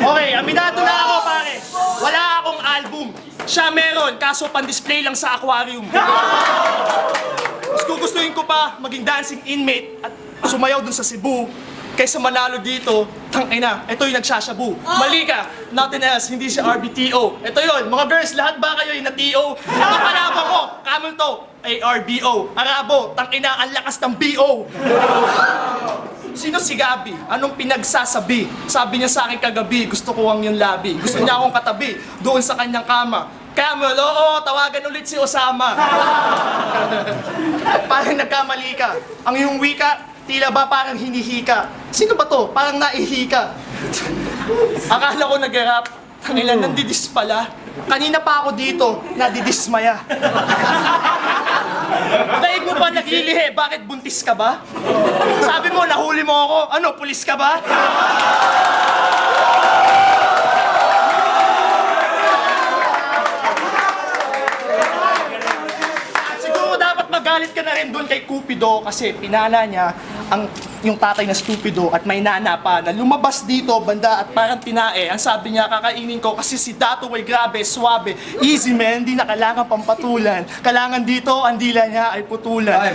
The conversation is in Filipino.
Okay, aminado na ako, pare. Wala akong album. Siya meron, kaso pan-display lang sa aquarium. Mas gugustuhin ko pa maging dancing inmate at sumayaw dun sa Cebu kaysa manalo dito, tangina, ito yung nagsashabu. Mali ka, nothing else, hindi si RBTO. Ito yun, mga girls, lahat ba kayo yung na-TO? Ito palaba ko, camel to, ARBO. Arabo, tangina, ang lakas ng BO. Sino si Gabi? Anong pinagsasabi? Sabi niya sa akin kagabi, gusto ko ang yung labi. Gusto niya akong katabi, doon sa kanyang kama. Camel, oo, tawagan ulit si Osama. Parang nagkamali ka. Ang iyong wika, tila ba parang hinihika? Sino ba to? Parang naihika. Akala ko nag-rap. Tangilan, nandidis pala. Kanina pa ako dito, nadidismaya. Daig mo pa naglilihi, bakit buntis ka ba? Sabi mo, nahuli mo ako. Ano, pulis ka ba? Siguro dapat magalit ka na rin doon kay Cupido kasi pinana niya yung tatay na stupido at may nana pa na lumabas dito banda at parang tinae. Ang sabi niya, kakainin ko kasi si Dato ay grabe, suabe, easy man, hindi na kailangan pampatulan. Kailangan dito, ang dila niya ay putulan.